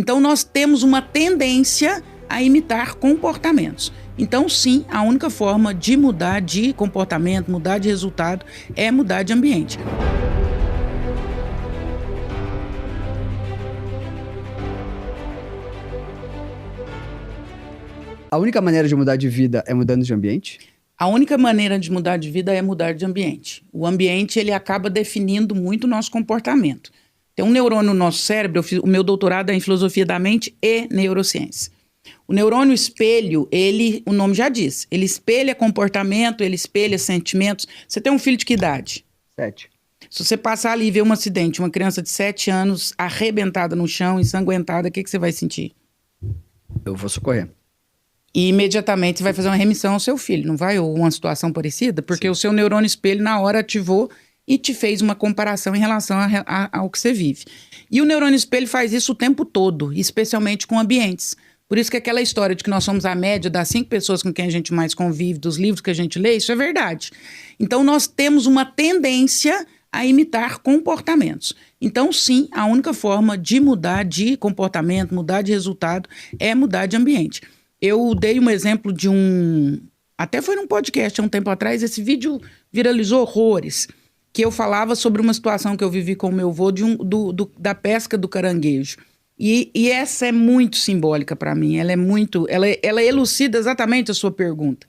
Então, nós temos uma tendência a imitar comportamentos. Então, sim, a única forma de mudar de comportamento, mudar de resultado, é mudar de ambiente. A única maneira de mudar de vida é mudando de ambiente? A única maneira de mudar de vida é mudar de ambiente. O ambiente, ele acaba definindo muito o nosso comportamento. Tem um neurônio no nosso cérebro, o meu doutorado é em filosofia da mente e neurociência. O neurônio espelho, o nome já diz, ele espelha comportamento, ele espelha sentimentos. Você tem um filho de que idade? 7. Se você passar ali e ver um acidente, uma criança de 7 anos arrebentada no chão, ensanguentada, o que você vai sentir? Eu vou socorrer. E imediatamente você vai fazer uma remissão ao seu filho, não vai? Ou uma situação parecida? Porque o seu neurônio espelho na hora ativou e te fez uma comparação em relação ao que você vive. E o neurônio espelho faz isso o tempo todo, especialmente com ambientes. Por isso que aquela história de que nós somos a média das 5 pessoas com quem a gente mais convive, dos livros que a gente lê, isso é verdade. Então nós temos uma tendência a imitar comportamentos. Então sim, a única forma de mudar de comportamento, mudar de resultado, é mudar de ambiente. Eu dei um exemplo de até foi num podcast há um tempo atrás, esse vídeo viralizou horrores, que eu falava sobre uma situação que eu vivi com o meu avô da pesca do caranguejo. E essa é muito simbólica para mim, ela elucida exatamente a sua pergunta.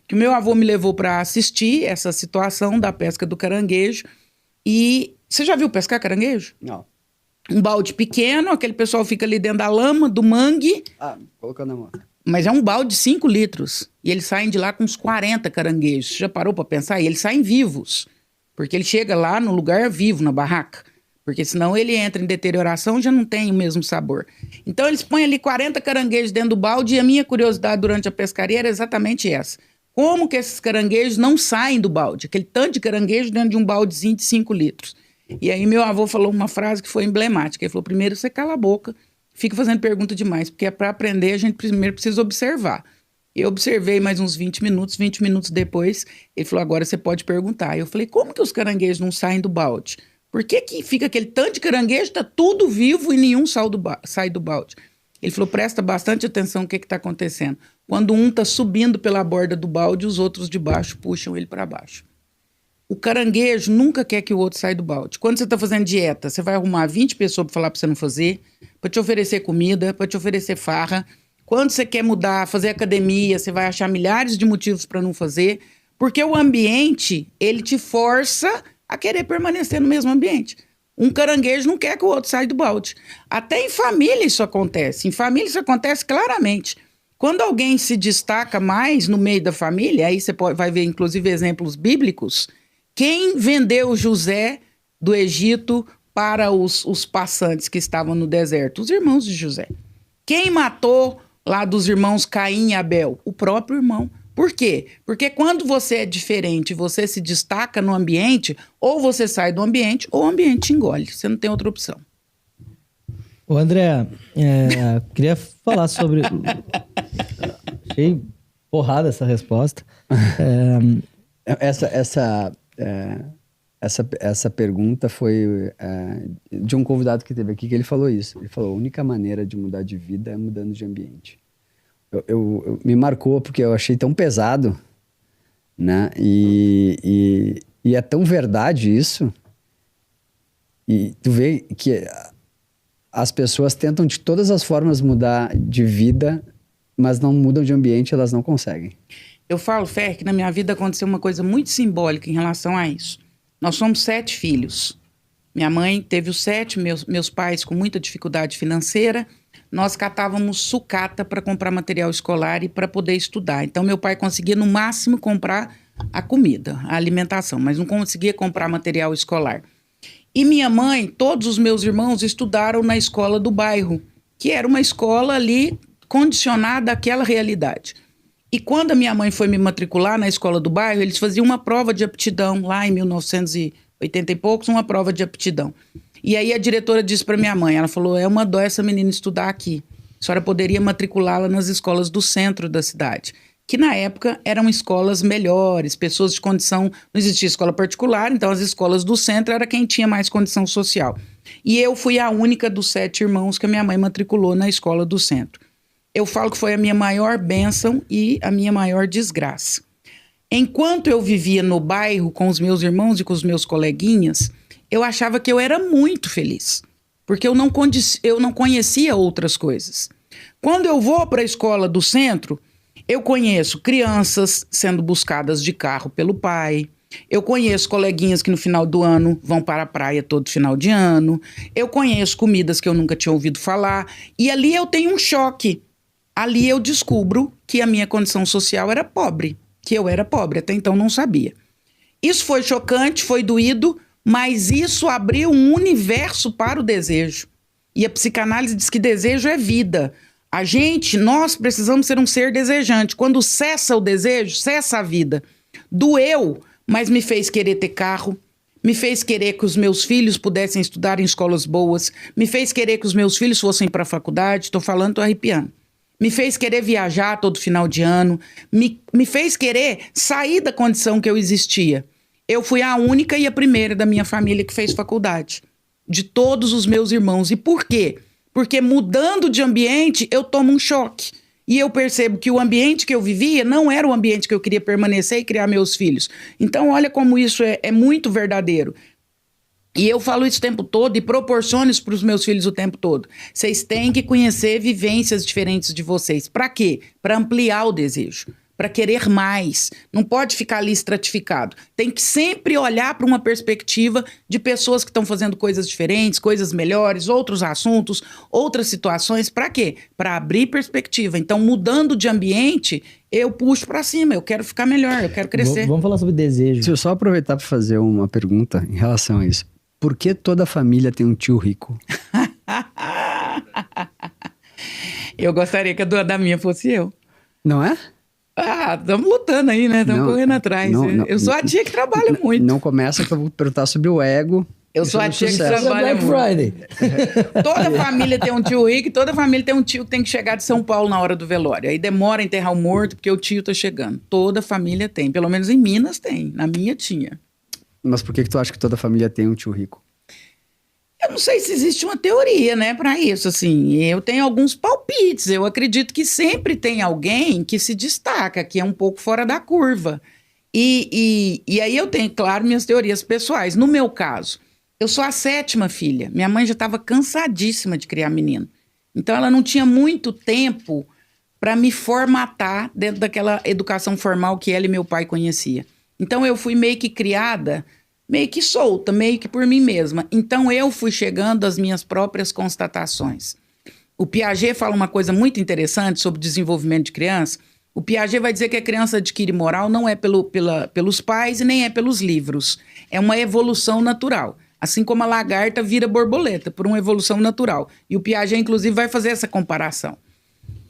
Que o meu avô me levou para assistir essa situação da pesca do caranguejo. E você já viu pescar caranguejo? Não. Um balde pequeno, aquele pessoal fica ali dentro da lama, do mangue. Colocando a mão. Mas é um balde de 5 litros. E eles saem de lá com uns 40 caranguejos. Você já parou para pensar? E eles saem vivos. Porque ele chega lá no lugar vivo, na barraca. Porque senão ele entra em deterioração e já não tem o mesmo sabor. Então eles põem ali 40 caranguejos dentro do balde. E a minha curiosidade durante a pescaria era exatamente essa. Como que esses caranguejos não saem do balde? Aquele tanto de caranguejo dentro de um baldezinho de 5 litros. E aí meu avô falou uma frase que foi emblemática. Ele falou, primeiro você cala a boca, fica fazendo pergunta demais, porque para aprender a gente primeiro precisa observar. Eu observei mais uns 20 minutos depois, ele falou, agora você pode perguntar. Eu falei, como que os caranguejos não saem do balde? Por que fica aquele tanto de caranguejo, tá tudo vivo e nenhum sai do balde? Ele falou, presta bastante atenção no que está acontecendo. Quando um está subindo pela borda do balde, os outros de baixo puxam ele para baixo. O caranguejo nunca quer que o outro saia do balde. Quando você está fazendo dieta, você vai arrumar 20 pessoas para falar para você não fazer, para te oferecer comida, para te oferecer farra. Quando você quer mudar, fazer academia, você vai achar milhares de motivos para não fazer, porque o ambiente, ele te força a querer permanecer no mesmo ambiente. Um caranguejo não quer que o outro saia do balde. Até em família isso acontece. Em família isso acontece claramente. Quando alguém se destaca mais no meio da família, aí você vai ver inclusive exemplos bíblicos, quem vendeu José do Egito para os passantes que estavam no deserto? Os irmãos de José. Quem matou lá dos irmãos Caim e Abel? O próprio irmão. Por quê? Porque quando você é diferente, você se destaca no ambiente, ou você sai do ambiente, ou o ambiente te engole. Você não tem outra opção. Ô André, queria falar sobre... Achei porrada essa resposta. Essa pergunta foi de um convidado que teve aqui, que ele falou isso. Ele falou, a única maneira de mudar de vida é mudando de ambiente. Me marcou porque eu achei tão pesado, né? E é tão verdade isso. E tu vê que as pessoas tentam de todas as formas mudar de vida, mas não mudam de ambiente, elas não conseguem. Eu falo, Fer, que na minha vida aconteceu uma coisa muito simbólica em relação a isso. Nós somos 7 filhos. Minha mãe teve os 7, meus pais com muita dificuldade financeira. Nós catávamos sucata para comprar material escolar e para poder estudar. Então, meu pai conseguia, no máximo, comprar a comida, a alimentação, mas não conseguia comprar material escolar. E minha mãe, todos os meus irmãos estudaram na escola do bairro, que era uma escola ali condicionada àquela realidade. E quando a minha mãe foi me matricular na escola do bairro, eles faziam uma prova de aptidão, lá em 1980 e poucos, uma prova de aptidão. E aí a diretora disse para minha mãe, ela falou, é uma dó essa menina estudar aqui. A senhora poderia matriculá-la nas escolas do centro da cidade, que na época eram escolas melhores, pessoas de condição, não existia escola particular, então as escolas do centro era quem tinha mais condição social. E eu fui a única dos 7 irmãos que a minha mãe matriculou na escola do centro. Eu falo que foi a minha maior bênção e a minha maior desgraça. Enquanto eu vivia no bairro com os meus irmãos e com os meus coleguinhas, eu achava que eu era muito feliz, porque eu não conhecia outras coisas. Quando eu vou para a escola do centro, eu conheço crianças sendo buscadas de carro pelo pai, eu conheço coleguinhas que no final do ano vão para a praia todo final de ano, eu conheço comidas que eu nunca tinha ouvido falar, e ali eu tenho um choque. Ali eu descubro que a minha condição social era pobre, que eu era pobre, até então não sabia. Isso foi chocante, foi doído, mas isso abriu um universo para o desejo. E a psicanálise diz que desejo é vida. Nós precisamos ser um ser desejante. Quando cessa o desejo, cessa a vida. Doeu, mas me fez querer ter carro, me fez querer que os meus filhos pudessem estudar em escolas boas, me fez querer que os meus filhos fossem para a faculdade, estou arrepiando. Me fez querer viajar todo final de ano, me fez querer sair da condição que eu existia. Eu fui a única e a primeira da minha família que fez faculdade, de todos os meus irmãos. E por quê? Porque mudando de ambiente, eu tomo um choque. E eu percebo que o ambiente que eu vivia não era o ambiente que eu queria permanecer e criar meus filhos. Então, olha como isso é muito verdadeiro. E eu falo isso o tempo todo e proporciono isso para os meus filhos o tempo todo. Vocês têm que conhecer vivências diferentes de vocês. Para quê? Para ampliar o desejo, para querer mais. Não pode ficar ali estratificado. Tem que sempre olhar para uma perspectiva de pessoas que estão fazendo coisas diferentes, coisas melhores, outros assuntos, outras situações. Para quê? Para abrir perspectiva. Então, mudando de ambiente, eu puxo para cima. Eu quero ficar melhor, eu quero crescer. Vamos falar sobre desejo. Se eu só aproveitar para fazer uma pergunta em relação a isso. Por que toda família tem um tio rico? Eu gostaria que a dona da minha fosse eu. Não é? Estamos lutando aí, né? Estamos correndo atrás. Eu sou a tia que trabalha muito. Não começa que eu vou perguntar sobre o ego. Eu sou a tia que trabalha Black muito. Friday. Toda família tem um tio rico e toda família tem um tio que tem que chegar de São Paulo na hora do velório. Aí demora a enterrar o morto porque o tio tá chegando. Toda família tem. Pelo menos em Minas tem. Na minha tinha. Mas por que tu acha que toda família tem um tio rico? Eu não sei se existe uma teoria, né, para isso, assim. Eu tenho alguns palpites. Eu acredito que sempre tem alguém que se destaca, que é um pouco fora da curva. E aí eu tenho, claro, minhas teorias pessoais. No meu caso, eu sou a 7ª filha. Minha mãe já estava cansadíssima de criar menino. Então ela não tinha muito tempo para me formatar dentro daquela educação formal que ela e meu pai conheciam. Então eu fui meio que criada, meio que solta, meio que por mim mesma. Então eu fui chegando às minhas próprias constatações. O Piaget fala uma coisa muito interessante sobre desenvolvimento de criança. O Piaget vai dizer que a criança adquire moral não é pelos pais e nem é pelos livros. É uma evolução natural. Assim como a lagarta vira borboleta, por uma evolução natural. E o Piaget, inclusive, vai fazer essa comparação.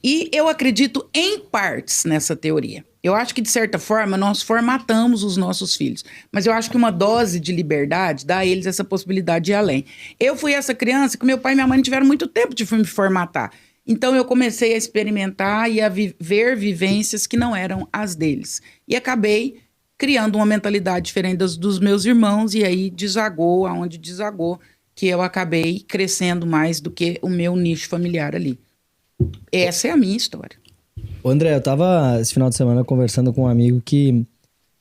E eu acredito em partes nessa teoria. Eu acho que, de certa forma, nós formatamos os nossos filhos. Mas eu acho que uma dose de liberdade dá a eles essa possibilidade de ir além. Eu fui essa criança que meu pai e minha mãe não tiveram muito tempo de me formatar. Então eu comecei a experimentar e a ver vivências que não eram as deles. E acabei criando uma mentalidade diferente dos meus irmãos. E aí desagou aonde desagou, que eu acabei crescendo mais do que o meu nicho familiar ali. Essa é a minha história. Ô André, eu tava esse final de semana conversando com um amigo que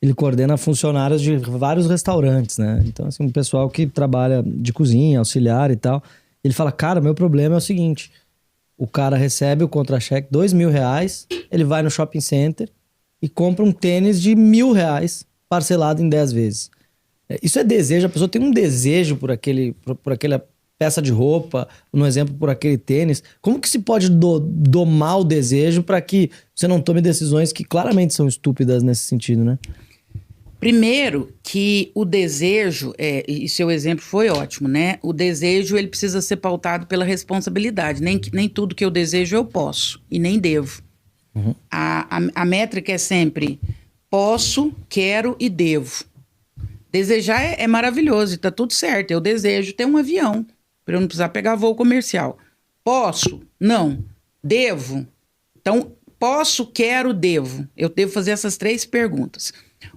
ele coordena funcionários de vários restaurantes, né? Então, assim, um pessoal que trabalha de cozinha, auxiliar e tal. Ele fala, cara, meu problema é o seguinte, o cara recebe o contra-cheque, R$2.000, ele vai no shopping center e compra um tênis de R$1.000 parcelado em 10 vezes. Isso é desejo, a pessoa tem um desejo por aquela peça de roupa, no exemplo, por aquele tênis. Como que se pode domar o desejo para que você não tome decisões que claramente são estúpidas nesse sentido, né? Primeiro, que o desejo, e seu exemplo foi ótimo, né? O desejo, ele precisa ser pautado pela responsabilidade. Nem tudo que eu desejo eu posso e nem devo. Uhum. A métrica é sempre posso, quero e devo. Desejar é maravilhoso e tá tudo certo. Eu desejo ter um avião para eu não precisar pegar voo comercial. Posso? Não. Devo? Então, posso, quero, devo. Eu devo fazer essas 3 perguntas.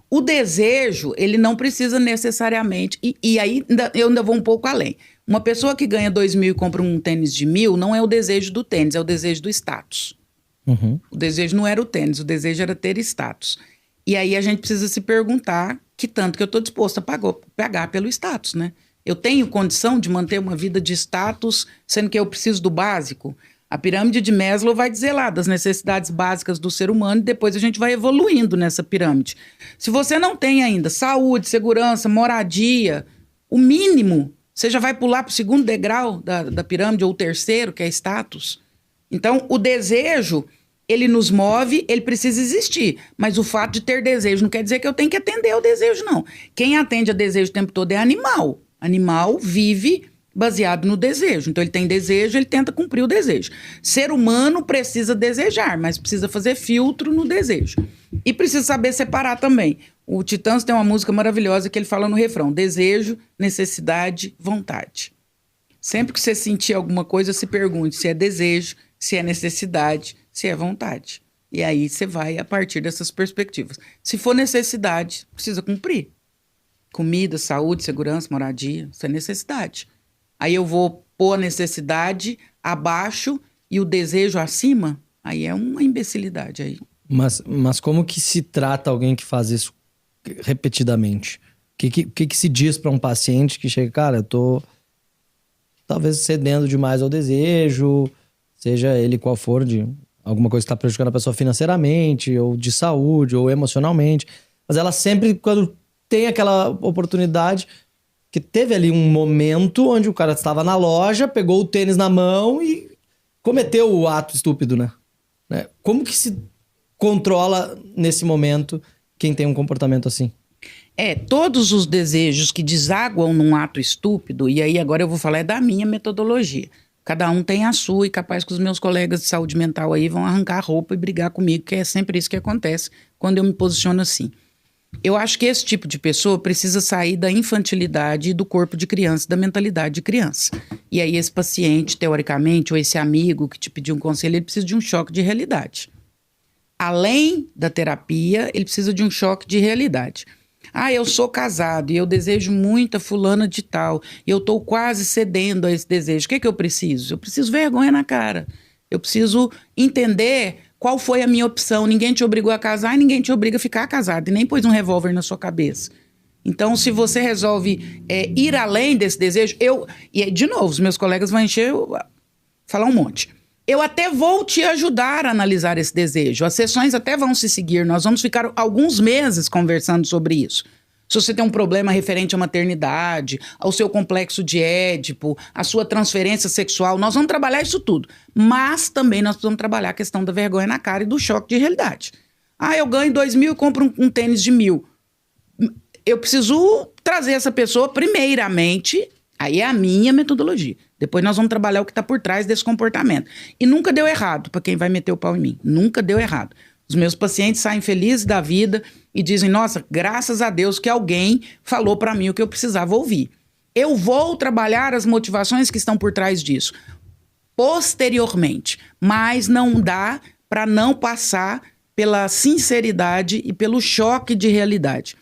O desejo, ele não precisa necessariamente... E aí, eu ainda vou um pouco além. Uma pessoa que ganha 2.000 e compra um tênis de 1.000, não é o desejo do tênis, é o desejo do status. O desejo não era o tênis, o desejo era ter status. E aí a gente precisa se perguntar que tanto que eu estou disposto a pagar pelo status, né? Eu tenho condição de manter uma vida de status, sendo que eu preciso do básico? A pirâmide de Maslow vai dizer lá das necessidades básicas do ser humano e depois a gente vai evoluindo nessa pirâmide. Se você não tem ainda saúde, segurança, moradia, o mínimo, você já vai pular para o segundo degrau da pirâmide ou o terceiro, que é status. Então, o desejo, ele nos move, ele precisa existir. Mas o fato de ter desejo não quer dizer que eu tenho que atender ao desejo, não. Quem atende a desejo o tempo todo é animal. Animal vive baseado no desejo. Então, ele tem desejo, ele tenta cumprir o desejo. Ser humano precisa desejar, mas precisa fazer filtro no desejo. E precisa saber separar também. O Titãs tem uma música maravilhosa que ele fala no refrão: desejo, necessidade, vontade. Sempre que você sentir alguma coisa, se pergunte se é desejo, se é necessidade, se é vontade. E aí você vai a partir dessas perspectivas. Se for necessidade, precisa cumprir. Comida, saúde, segurança, moradia, isso é necessidade. Aí eu vou pôr a necessidade abaixo e o desejo acima, aí é uma imbecilidade. Aí. Mas como que se trata alguém que faz isso repetidamente? O que se diz para um paciente que chega, cara, eu tô talvez cedendo demais ao desejo, seja ele qual for, de alguma coisa que está prejudicando a pessoa financeiramente, ou de saúde, ou emocionalmente. Mas ela sempre, quando tem aquela oportunidade, que teve ali um momento onde o cara estava na loja, pegou o tênis na mão e cometeu o ato estúpido, né? Como que se controla nesse momento quem tem um comportamento assim? Todos os desejos que desaguam num ato estúpido, e aí agora eu vou falar da minha metodologia. Cada um tem a sua e capaz que os meus colegas de saúde mental aí vão arrancar a roupa e brigar comigo, que é sempre isso que acontece quando eu me posiciono assim. Eu acho que esse tipo de pessoa precisa sair da infantilidade do corpo de criança, da mentalidade de criança. E aí esse paciente, teoricamente, ou esse amigo que te pediu um conselho, ele precisa de um choque de realidade. Além da terapia, ele precisa de um choque de realidade. Eu sou casado e eu desejo muito a fulana de tal, e eu estou quase cedendo a esse desejo. O que eu preciso? Eu preciso vergonha na cara. Eu preciso entender qual foi a minha opção. Ninguém te obrigou a casar e ninguém te obriga a ficar casado, e nem pôs um revólver na sua cabeça. Então, se você resolve ir além desse desejo, de novo, os meus colegas vão falar um monte. Eu até vou te ajudar a analisar esse desejo. As sessões até vão se seguir. Nós vamos ficar alguns meses conversando sobre isso. Se você tem um problema referente à maternidade, ao seu complexo de Édipo, à sua transferência sexual, nós vamos trabalhar isso tudo. Mas também nós precisamos trabalhar a questão da vergonha na cara e do choque de realidade. Eu ganho 2.000 e compro um tênis de 1.000. Eu preciso trazer essa pessoa primeiramente, aí é a minha metodologia. Depois nós vamos trabalhar o que está por trás desse comportamento. E nunca deu errado para quem vai meter o pau em mim. Nunca deu errado. Os meus pacientes saem felizes da vida e dizem, nossa, graças a Deus que alguém falou para mim o que eu precisava ouvir. Eu vou trabalhar as motivações que estão por trás disso posteriormente, mas não dá para não passar pela sinceridade e pelo choque de realidade.